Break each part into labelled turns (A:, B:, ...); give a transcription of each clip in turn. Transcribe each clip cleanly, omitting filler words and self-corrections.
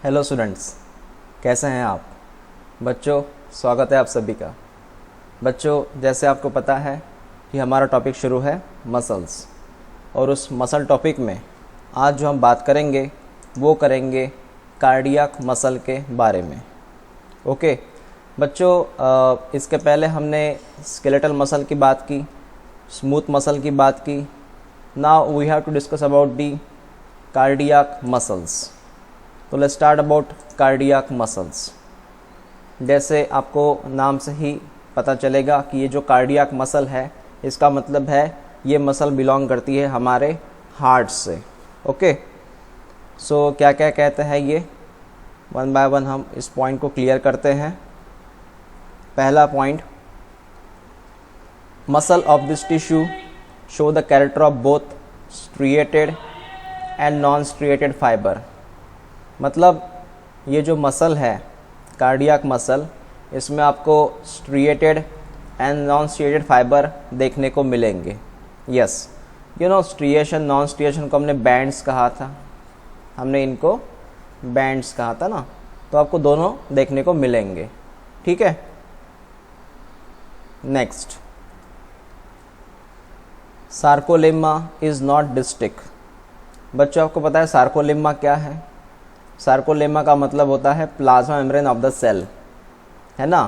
A: Hello students, कैसे हैं आप बच्चों। स्वागत है आप सभी का। बच्चों, जैसे आपको पता है कि हमारा टॉपिक शुरू है मसल्स, और उस मसल टॉपिक में आज जो हम बात करेंगे वो करेंगे कार्डियक मसल के बारे में। ओके बच्चों, इसके पहले हमने स्केलेटल मसल की बात की, स्मूथ मसल की बात की। Now we have to discuss about the cardiac muscles. तो let's start about cardiac muscles. जैसे आपको नाम से ही पता चलेगा कि ये जो कार्डियक मसल है, इसका मतलब है ये मसल बिलोंग करती है हमारे हार्ट से। ओके, सो क्या क्या कहते हैं ये, वन बाय वन हम इस पॉइंट को क्लियर करते हैं। पहला point, muscle of this tissue show the character of both striated and non striated fibre. मतलब ये जो मसल है कार्डियक मसल, इसमें आपको striated and non striated fibre देखने को मिलेंगे। Yes, you know striation non striation को हमने बैंड्स कहा था, हमने इनको बैंड्स कहा था ना, तो आपको दोनों देखने को मिलेंगे। ठीक है, next, sarcolemma is not district. बच्चों, आपको पता है सार्कोलेमा क्या है? सार्कोलेमा का मतलब होता है plasma membrane of the cell, है ना।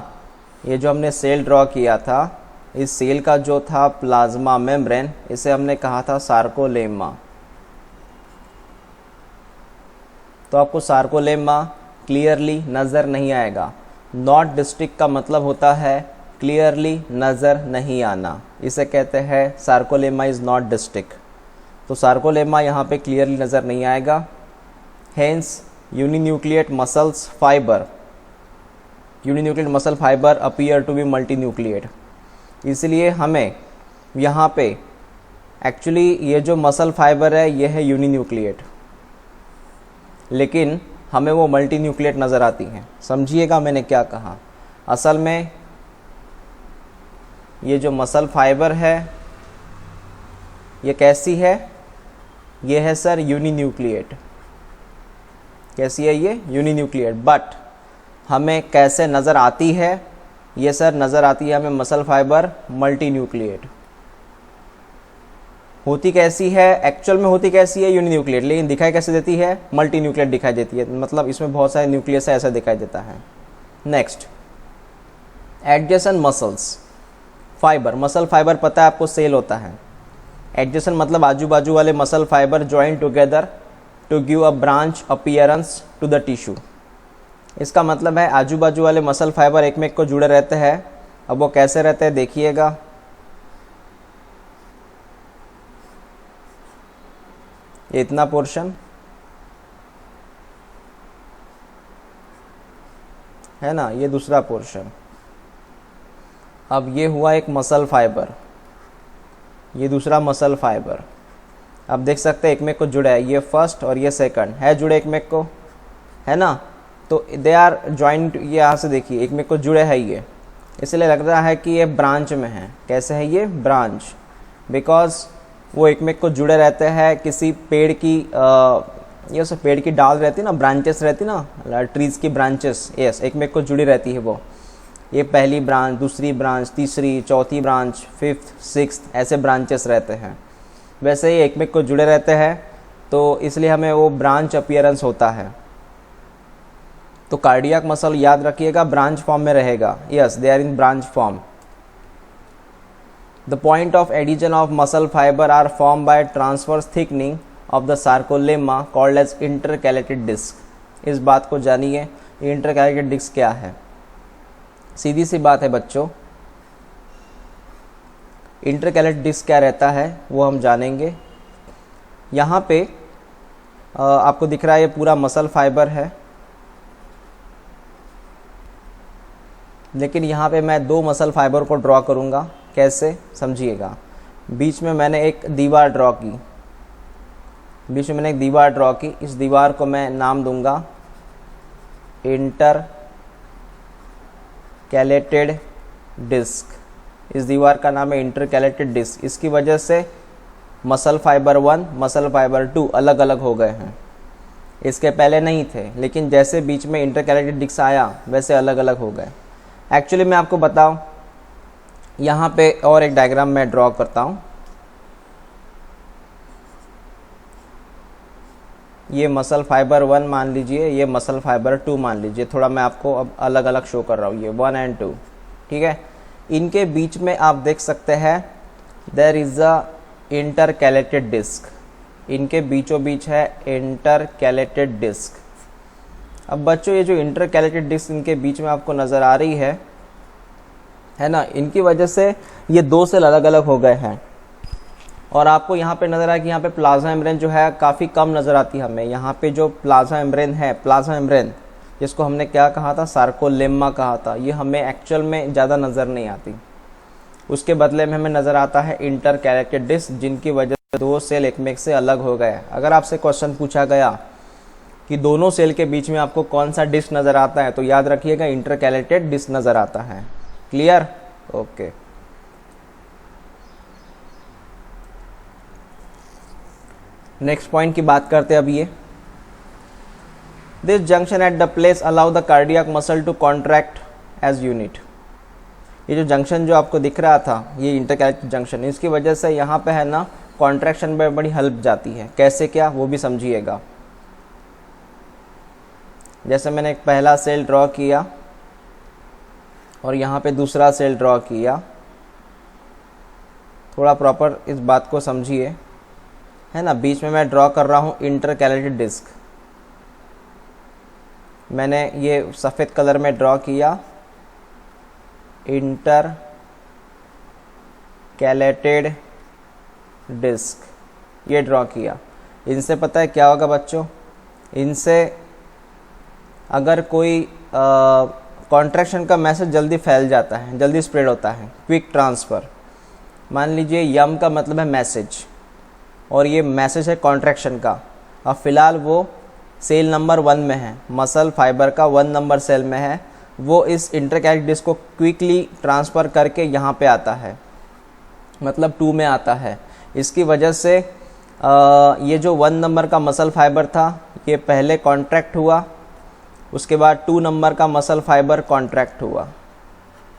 A: ये जो हमने सेल ड्रॉ किया था, इस सेल का जो था प्लाज्मा मेम्ब्रेन, इसे हमने कहा था सार्कोलेमा। तो आपको सार्कोलेमा क्लियरली नज़र नहीं आएगा। नॉट डिस्टिक का मतलब होता है क्लियरली नज़र नहीं आना, इसे कहते हैं सार्कोलेमा इज़ नॉट डिस्टिक। तो सार्कोलेमा यहाँ पे क्लियरली नज़र नहीं आएगा। Hence uninucleate muscles fibre, uninucleate muscle fibre appear to be multinucleate. इसलिए हमें यहाँ पे एक्चुअली ये जो मसल फाइबर है ये है यूनिन्यूक्लिएट, लेकिन हमें वो मल्टीन्यूक्लिएट नज़र आती हैं। समझिएगा मैंने क्या कहा। असल में ये जो मसल फाइबर है ये कैसी है? ये है सर यूनिन्यूक्लिएट। कैसी है ये? यूनिन्यूक्लिएट। बट हमें कैसे नज़र आती है? ये सर नज़र आती है हमें मसल फाइबर मल्टीन्यूक्लिएट। होती कैसी है? एक्चुअल में होती कैसी है? यूनिन्यूक्लिएट, लेकिन दिखाई कैसे देती है? मल्टीन्यूक्लिएट दिखाई देती है। मतलब इसमें बहुत सारे न्यूक्लियस है, ऐसा दिखाई देता है। Next, adjacent muscles fibre. Muscle fibre पता है आपको सेल होता है। एडजेसेंट मतलब आजू बाजू वाले muscle fibre join together to give a branch appearance to the tissue. इसका मतलब है आजू बाजू वाले मसल फाइबर एक में एक को जुड़े रहते हैं। अब वो कैसे रहते हैं देखिएगा। ये इतना पोर्शन है ना, ये दूसरा पोर्शन। अब ये हुआ एक मसल फाइबर, ये दूसरा मसल फाइबर। अब देख सकते हैं एक में को जुड़ा है, ये फर्स्ट और ये सेकंड है जुड़े एक में को, है ना। तो दे आर जॉइंट, ये यहाँ से देखिए एक में को जुड़े है ये, इसलिए लग रहा है कि ये ब्रांच में है। कैसे है ये? ब्रांच, बिकॉज वो एक में को जुड़े रहते हैं किसी पेड़ की ये सब पेड़ की डाल रहती ना, ब्रांचेस रहती ना, ट्रीज की ब्रांचेस। यस, एक में को जुड़ी रहती है वो। ये पहली ब्रांच, दूसरी ब्रांच, तीसरी, चौथी ब्रांच, फिफ्थ, सिक्स्थ, ऐसे ब्रांचेस रहते हैं। वैसे ही एक में को जुड़े रहते हैं, तो इसलिए हमें वो ब्रांच अपीयरेंस होता है। तो कार्डियक मसल याद रखिएगा ब्रांच फॉर्म में रहेगा। Yes, they are in branch form. The point of addition of muscle fibre are form by transverse thickening of the sarcolemma called as intercalated disc. इस बात को जानिए, इंटरकैलेटेड डिस्क क्या है। सीधी सी बात है बच्चों, इंटरकैलेटेड डिस्क क्या रहता है वो हम जानेंगे। यहाँ पे आपको दिख रहा है ये पूरा मसल फाइबर है, लेकिन यहाँ पे मैं दो मसल फाइबर को ड्रॉ करूँगा। कैसे? समझिएगा। बीच में मैंने एक दीवार ड्रॉ की, बीच में मैंने एक दीवार ड्रॉ की। इस दीवार को मैं नाम दूंगा इंटरकैलेटेड डिस्क। इस दीवार का नाम है इंटरकैलेटेड डिस्क। इसकी वजह से मसल फाइबर 1, मसल फाइबर 2 अलग अलग हो गए हैं। इसके पहले नहीं थे, लेकिन जैसे बीच में इंटरकैलेटेड डिस्क आया वैसे अलग अलग हो गए। एक्चुअली मैं आपको बताऊं, यहाँ पे और एक डायग्राम मैं ड्रॉ करता हूँ। ये मसल फाइबर 1 मान लीजिए, ये मसल फाइबर 2 मान लीजिए। थोड़ा मैं आपको अब अलग अलग शो कर रहा हूँ, ये 1 एंड 2, ठीक है। इनके बीच में आप देख सकते हैं there is a intercalated disc, इनके बीचों बीच है इंटरकैलेटेड डिस्क। अब बच्चों ये जो इंटरकैलेटेड डिस्क इनके बीच में आपको नज़र आ रही है ना, इनकी वजह से ये दो सेल अलग अलग हो गए हैं। और आपको यहाँ पे नज़र आया कि यहाँ पे प्लाज्मा मेम्ब्रेन जो है काफ़ी कम नज़र आती है हमें। यहाँ पे जो प्लाज्मा मेम्ब्रेन है, प्लाज्मा मेम्ब्रेन जिसको हमने क्या कहा था, सार्कोलेमा कहा था, ये हमें एक्चुअल में ज़्यादा नज़र नहीं आती। उसके बदले में हमें नज़र आता है इंटरकैलेटेड डिस्क, जिनकी वजह से दो सेल एक में से अलग हो गए। अगर आपसे क्वेश्चन पूछा गया कि दोनों सेल के बीच में आपको कौन सा डिस्क नज़र आता है, तो याद रखिएगा इंटरकैलेटेड डिस्क नज़र आता है। क्लियर? ओके। नेक्स्ट पॉइंट की बात करते हैं अब ये, this junction at the place allow the cardiac muscle to contract as unit. ये जो जंक्शन जो आपको दिख रहा था, ये इंटरकैलेटेड जंक्शन, इसकी वजह से यहाँ पे है ना कॉन्ट्रैक्शन में बड़ी हेल्प जाती है। कैसे क्या वो भी समझिएगा। जैसे मैंने एक पहला सेल ड्रॉ किया और यहाँ पे दूसरा सेल ड्रॉ किया, थोड़ा प्रॉपर इस बात को समझिए, है ना। बीच में मैं ड्रॉ कर रहा हूँ इंटरकैलेटेड डिस्क, मैंने ये सफ़ेद कलर में ड्रॉ किया इंटरकैलेटेड डिस्क, ये ड्रॉ किया। इनसे पता है क्या होगा बच्चों, इनसे अगर कोई कॉन्ट्रैक्शन का मैसेज जल्दी फैल जाता है, जल्दी स्प्रेड होता है, क्विक ट्रांसफ़र। मान लीजिए यम का मतलब है मैसेज, और ये मैसेज है कॉन्ट्रैक्शन का। अब फ़िलहाल वो सेल नंबर 1 में है, मसल फाइबर का 1 नंबर सेल में है, वो इस इंटरकैलेटेड डिस्क को क्विकली ट्रांसफ़र करके यहाँ पे आता है, मतलब 2 में आता है। इसकी वजह से ये जो 1 नंबर का मसल फाइबर था ये पहले कॉन्ट्रैक्ट हुआ, उसके बाद 2 नंबर का मसल फाइबर कॉन्ट्रैक्ट हुआ,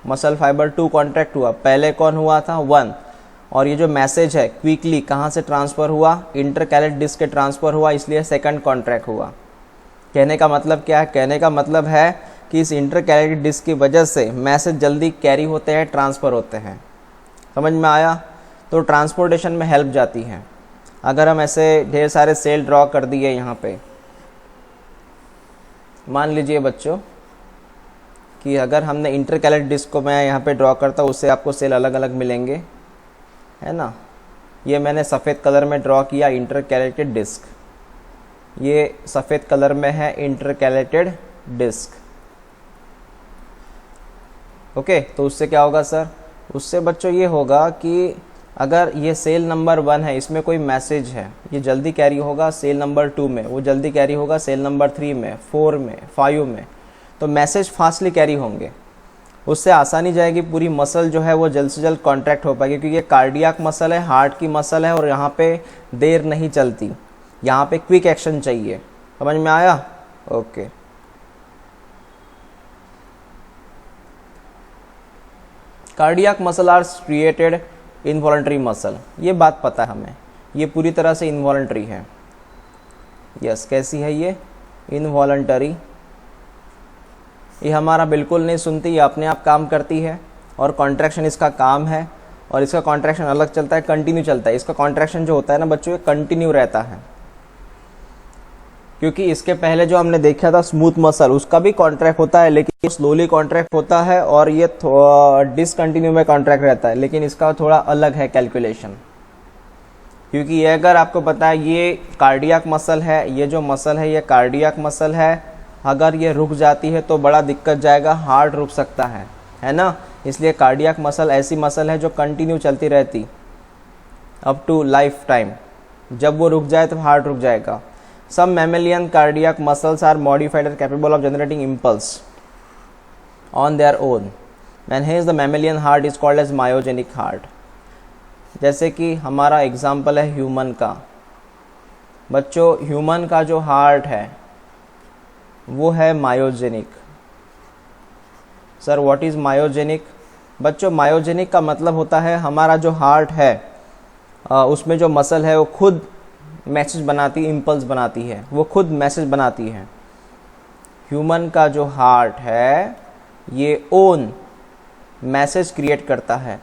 A: मसल फाइबर 2 कॉन्ट्रैक्ट हुआ। पहले कौन हुआ था, 1। और ये जो मैसेज है क्विकली कहाँ से ट्रांसफ़र हुआ, इंटरकैलेटेड डिस्क के ट्रांसफ़र हुआ, इसलिए सेकंड कॉन्ट्रैक्ट हुआ। कहने का मतलब क्या है, कहने का मतलब है कि इस इंटरकैलेटेड डिस्क की वजह से मैसेज जल्दी कैरी होते हैं, ट्रांसफ़र होते हैं। समझ में आया? तो ट्रांसपोर्टेशन में हेल्प जाती है। अगर हम ऐसे ढेर सारे सेल ड्रॉ कर दिए यहाँ पे, मान लीजिए बच्चों कि अगर हमने इंटरकैलेटेड डिस्क को मैं यहाँ पे ड्रॉ करता हूँ, उससे आपको सेल अलग अलग मिलेंगे, है ना। ये मैंने सफ़ेद कलर में ड्रॉ किया इंटरकैलेटेड डिस्क, ये सफ़ेद कलर में है इंटरकैलेटेड डिस्क। ओके, तो उससे क्या होगा सर, उससे बच्चों ये होगा कि अगर ये सेल नंबर 1 है, इसमें कोई मैसेज है, ये जल्दी कैरी होगा सेल नंबर 2 में, वो जल्दी कैरी होगा सेल नंबर 3 में, 4 में, 5 में। तो मैसेज फास्टली कैरी होंगे, उससे आसानी जाएगी, पूरी मसल जो है वो जल्द से जल्द कॉन्ट्रैक्ट हो पाएगी, क्योंकि ये कार्डियक मसल है, हार्ट की मसल है, और यहाँ पे देर नहीं चलती, यहाँ पे क्विक एक्शन चाहिए। समझ में आया? Okay. Cardiac muscle are created involuntary muscle, ये बात पता है हमें, ये पूरी तरह से इनवॉलंटरी है। यस, कैसी है ये, इनवॉलंटरी। ये हमारा बिल्कुल नहीं सुनती, ये अपने आप काम करती है, और कॉन्ट्रैक्शन इसका काम है। और इसका कॉन्ट्रैक्शन अलग चलता है, कंटिन्यू चलता है। इसका कॉन्ट्रैक्शन जो होता है ना बच्चों, ये कंटिन्यू रहता है, क्योंकि इसके पहले जो हमने देखा था स्मूथ मसल, उसका भी कॉन्ट्रैक्ट होता है, लेकिन ये स्लोली कॉन्ट्रैक्ट होता है, और ये डिसकंटिन्यू में कॉन्ट्रैक्ट रहता है। लेकिन इसका थोड़ा अलग है कैलकुलेशन, क्योंकि ये अगर आपको पता है ये कार्डियक मसल है, ये जो मसल है ये कार्डियक मसल है, अगर ये रुक जाती है तो बड़ा दिक्कत जाएगा, हार्ट रुक सकता है ना। इसलिए कार्डियक मसल ऐसी मसल है जो कंटिन्यू चलती रहती अप टू लाइफ टाइम। जब वो रुक जाए तो हार्ट रुक जाएगा। Some mammalian cardiac muscles are modified और capable of generating impulse on their own, and hence the mammalian heart is called as myogenic heart. जैसे कि हमारा एग्जाम्पल है ह्यूमन का, बच्चों ह्यूमन का जो हार्ट है वो है myogenic. Sir what is myogenic? बच्चों मायोजेनिक का मतलब होता है हमारा जो हार्ट है उसमें जो मसल है वो खुद मैसेज बनाती, इम्पल्स बनाती है, वो खुद मैसेज बनाती है। ह्यूमन का जो हार्ट है ये ओन मैसेज क्रिएट करता है।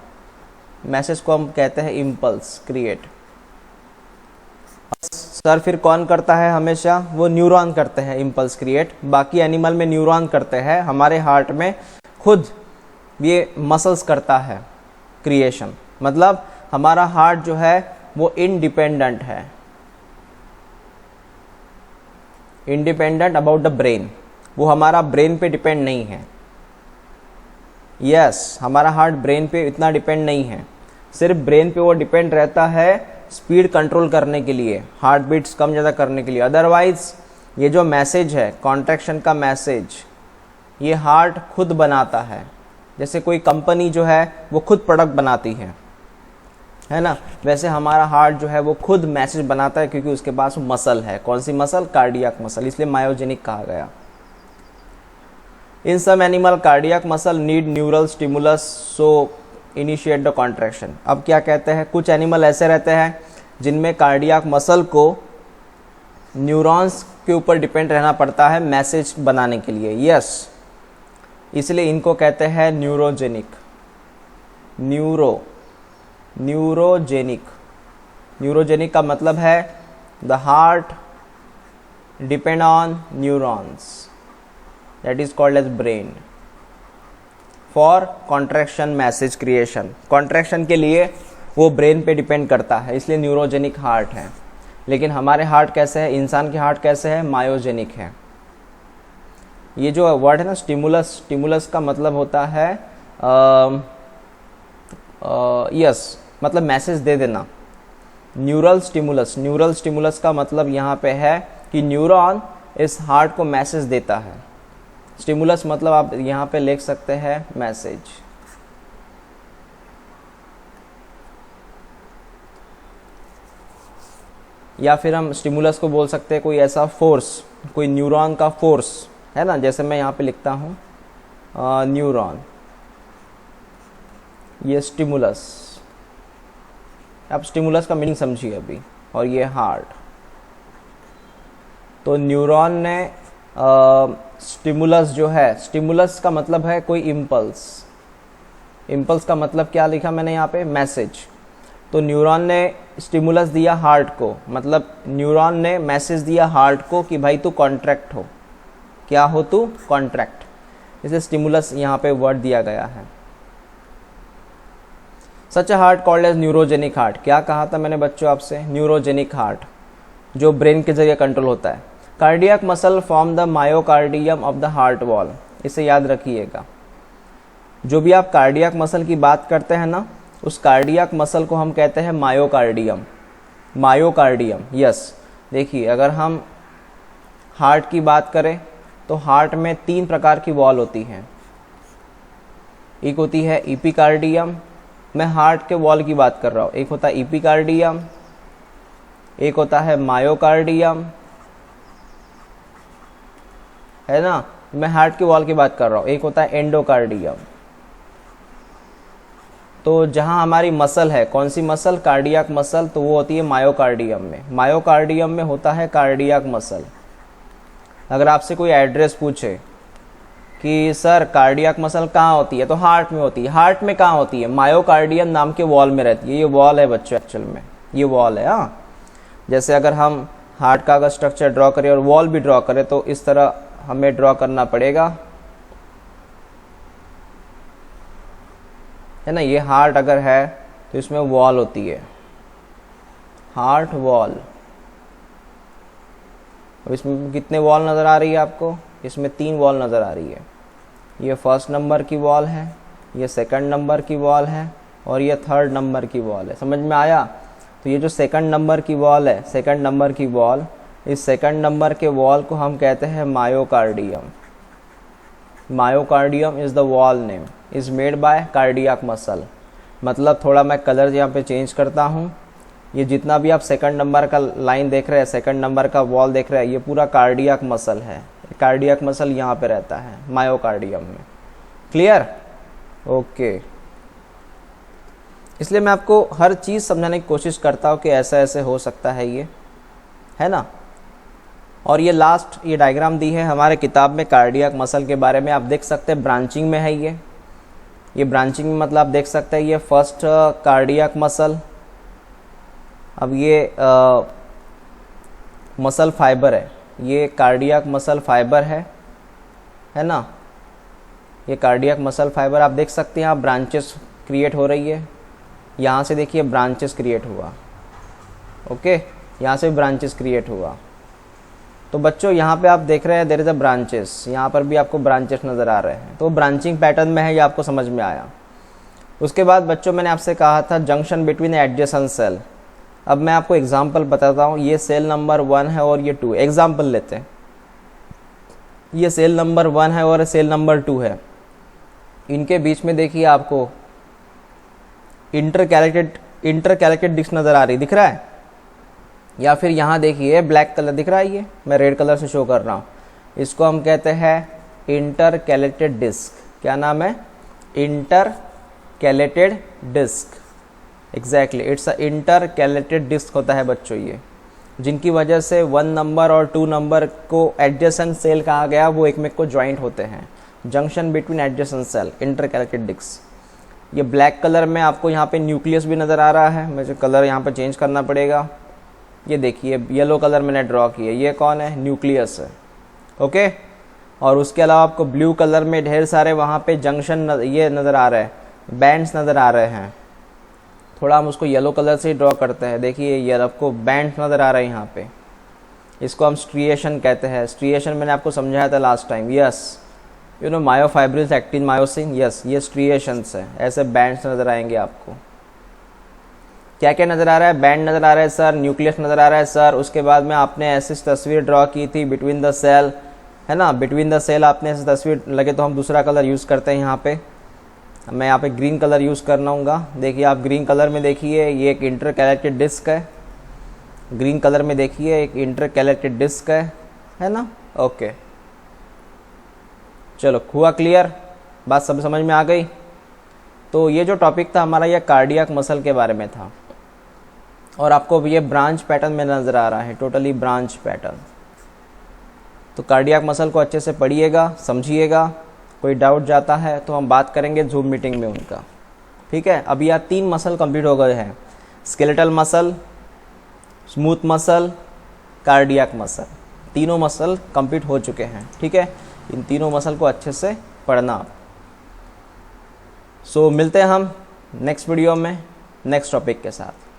A: मैसेज को हम कहते हैं इम्पल्स क्रिएट। सर फिर कौन करता है? हमेशा वो न्यूरॉन करते हैं इम्पल्स क्रिएट। बाकी एनिमल में न्यूरॉन करते हैं, हमारे हार्ट में खुद ये मसल्स करता है क्रिएशन। मतलब हमारा हार्ट जो है वो इंडिपेंडेंट है, इंडिपेंडेंट अबाउट द ब्रेन। वो हमारा ब्रेन पे डिपेंड नहीं है। यस, हमारा हार्ट ब्रेन पे इतना डिपेंड नहीं है। सिर्फ ब्रेन पे वो डिपेंड रहता है स्पीड कंट्रोल करने के लिए, हार्ट बीट्स कम ज़्यादा करने के लिए। अदरवाइज ये जो मैसेज है कॉन्ट्रैक्शन का मैसेज, ये हार्ट खुद बनाता है। जैसे कोई कंपनी जो है वो खुद प्रोडक्ट बनाती है ना, वैसे हमारा हार्ट जो है वो खुद मैसेज बनाता है, क्योंकि उसके पास मसल है। कौन सी मसल? कार्डियक मसल, इसलिए मायोजेनिक कहा गया। In some animal cardiac muscle need neural stimulus so initiate the contraction. अब क्या कहते हैं, कुछ एनिमल ऐसे रहते हैं जिनमें कार्डियक मसल को न्यूरॉन्स के ऊपर डिपेंड रहना पड़ता है मैसेज बनाने के लिए। यस, इसलिए इनको कहते हैं न्यूरोजेनिक। न्यूरोजेनिक का मतलब है the heart depend on neurons, that is called as brain for contraction message creation. Contraction के लिए वो ब्रेन पे डिपेंड करता है, इसलिए न्यूरोजेनिक हार्ट है। लेकिन हमारे हार्ट कैसे है, इंसान के हार्ट कैसे है? मायोजेनिक है। ये जो वर्ड है ना स्टिमुलस, स्टिमुलस का मतलब होता है यस, मतलब मैसेज दे देना। न्यूरल स्टिमुलस का मतलब यहाँ पे है कि न्यूरॉन इस हार्ट को मैसेज देता है। स्टिमुलस मतलब आप यहाँ पे लिख सकते हैं मैसेज। या फिर हम स्टिमुलस को बोल सकते हैं कोई ऐसा फोर्स, कोई न्यूरॉन का फोर्स है ना। जैसे मैं यहाँ पे लिखता हूँ न्यूरॉन, ये स्टिमुलस। आप स्टिमुलस का मीनिंग समझिए अभी। और ये हार्ट, तो न्यूरॉन ने स्टिमुलस जो है, स्टिमुलस का मतलब है कोई इम्पल्स। इम्पल्स का मतलब क्या लिखा मैंने यहाँ पे? मैसेज। तो न्यूरॉन ने स्टिमुलस दिया हार्ट को, मतलब न्यूरॉन ने मैसेज दिया हार्ट को कि भाई तू कॉन्ट्रैक्ट हो। क्या हो तू? कॉन्ट्रैक्ट। इसे स्टिमुलस यहाँ पे वर्ड दिया गया है। Such a heart called as neurogenic heart. क्या कहा था मैंने बच्चों आपसे? न्यूरोजेनिक हार्ट, जो ब्रेन के जरिए कंट्रोल होता है। Cardiac muscle form the myocardium of the heart wall. इसे याद रखिएगा। जो भी आप कार्डियक मसल की बात करते हैं ना, उस कार्डियक मसल को हम कहते हैं मायोकार्डियम। Myocardium, yes. देखिए, अगर हम हार्ट की बात करें तो हार्ट में 3 प्रकार की वॉल होती हैं। एक होती है इपिकार्डियम, मैं हार्ट के वॉल की बात कर रहा हूँ। एक होता है इपिकार्डियम, एक होता है मायोकार्डियम, है ना। मैं हार्ट के वॉल की बात कर रहा हूँ। एक होता है एंडोकार्डियम। तो जहाँ हमारी मसल है, कौन सी मसल? कार्डियक मसल, तो वो होती है मायोकार्डियम में। मायोकार्डियम में होता है कार्डियक मसल। अगर आपसे कोई एड्रेस पूछे कि सर कार्डियक मसल कहाँ होती है, तो हार्ट में होती है। हार्ट में कहाँ होती है? मायोकार्डियम नाम के वॉल में रहती है। ये वॉल है बच्चों, एक्चुअल में ये वॉल है। हाँ, जैसे अगर हम हार्ट का अगर स्ट्रक्चर ड्रॉ करें और वॉल भी ड्रॉ करें तो इस तरह हमें ड्रॉ करना पड़ेगा, है ना। ये हार्ट अगर है तो इसमें वॉल होती है, हार्ट वॉल। अब इसमें कितने वॉल नज़र आ रही है आपको? इसमें 3 वॉल नज़र आ रही है। ये फर्स्ट नंबर की वॉल है, ये सेकंड नंबर की वॉल है, और ये थर्ड नंबर की वॉल है। समझ में आया? तो ये जो सेकंड नंबर की वॉल है, सेकंड नंबर की वॉल, इस सेकंड नंबर के वॉल को हम कहते हैं myocardium. Myocardium is the wall name, is made by cardiac muscle. मतलब थोड़ा मैं कलर यहाँ पे चेंज करता हूँ। ये जितना भी आप सेकंड नंबर का लाइन देख रहे हैं, सेकंड नंबर का वॉल देख रहे हैं, ये पूरा कार्डियक मसल है। कार्डियक मसल यहाँ पे रहता है मायोकार्डियम में। क्लियर? ओके। इसलिए मैं आपको हर चीज़ समझाने की कोशिश करता हूँ कि ऐसा ऐसे हो सकता है, ये है ना। और ये लास्ट ये डायग्राम दी है हमारे किताब में कार्डियक मसल के बारे में, आप देख सकते हैं ब्रांचिंग में है ये ब्रांचिंग में मतलब आप देख सकते हैं ये फर्स्ट कार्डियक मसल। अब ये मसल फाइबर है, ये कार्डियक मसल फाइबर है ना। ये कार्डियक मसल फाइबर आप देख सकते हैं, आप ब्रांचेस क्रिएट हो रही है, यहाँ से देखिए ब्रांचेस क्रिएट हुआ। ओके, यहाँ से ब्रांचेस क्रिएट हुआ। तो बच्चों यहाँ पे आप देख रहे हैं देयर इज अ ब्रांचेस, यहाँ पर भी आपको ब्रांचेस नज़र आ रहे हैं। तो ब्रांचिंग पैटर्न में है, ये आपको समझ में आया। उसके बाद बच्चों मैंने आपसे कहा था जंक्शन बिटवीन एडजेसेंट सेल। अब मैं आपको एग्जांपल बताता हूँ। ये सेल नंबर 1 है और ये 2, एग्जांपल लेते हैं। ये सेल नंबर 1 है और सेल नंबर 2 है। इनके बीच में देखिए आपको इंटरकैलेटेड डिस्क नज़र आ रही, दिख रहा है? या फिर यहाँ देखिए ब्लैक कलर दिख रहा है, ये मैं रेड कलर से शो कर रहा हूँ। इसको हम कहते हैं इंटरकैलेटेड डिस्क। क्या नाम है? Intercalated disc. Exactly, it's a intercalated disc होता है बच्चों ये, जिनकी वजह से 1 नंबर और 2 नंबर को एडजेसेंट सेल कहा गया, वो एक में को ज्वाइंट होते हैं। Junction between adjacent cell, intercalated disc. ये ब्लैक कलर में आपको यहाँ पे न्यूक्लियस भी नज़र आ रहा है, मुझे कलर यहाँ पे चेंज करना पड़ेगा। ये देखिए येलो कलर मैंने ड्रॉ किया, ये कौन है? न्यूक्लियस है। ओके, और उसके अलावा आपको ब्लू कलर में ढेर सारे वहाँ पे जंक्शन ये नज़र आ रहे हैं, बैंड्स नज़र आ रहे हैं। थोड़ा हम उसको येलो कलर से ही ड्रॉ करते हैं। देखिए ये आपको बैंड्स नज़र आ रहे हैं यहाँ पे, इसको हम स्ट्रिएशन कहते हैं। स्ट्रिएशन मैंने आपको समझाया था last time. Yes, you know myofibrils, actin, myosin. Yes, ये स्ट्रिएशंस है, ऐसे बैंड्स नज़र आएंगे आपको। क्या क्या नज़र आ रहा है? बैंड नज़र आ रहा है सर, न्यूक्लियस नज़र आ रहा है सर। उसके बाद में आपने ऐसी तस्वीर ड्रॉ की थी बिटवीन द सेल, है ना। बिटवीन द सेल आपने ऐसी तस्वीर लगे तो हम दूसरा कलर यूज़ करते हैं यहाँ पे। मैं यहाँ पे ग्रीन कलर यूज़ करना। देखिए आप ग्रीन कलर में देखिए ये एक इंटरकैलेटेड डिस्क है। ग्रीन कलर में देखिए एक इंटरकैलेटेड डिस्क है ना। ओके, चलो हुआ क्लियर? बात सब समझ में आ गई? तो ये जो टॉपिक था हमारा, ये कार्डियक मसल के बारे में था। और आपको ये ब्रांच पैटर्न में नज़र आ रहा है, टोटली ब्रांच पैटर्न। तो कार्डियक मसल को अच्छे से पढ़िएगा, समझिएगा। कोई डाउट जाता है तो हम बात करेंगे जूम मीटिंग में उनका, ठीक है। अभी यहाँ 3 मसल कंप्लीट हो गए हैं, skeletal muscle, smooth muscle, cardiac muscle. तीनों मसल कंप्लीट हो चुके हैं, ठीक है। इन तीनों मसल को अच्छे से पढ़ना आप। सो मिलते हैं हम नेक्स्ट वीडियो में नेक्स्ट टॉपिक के साथ।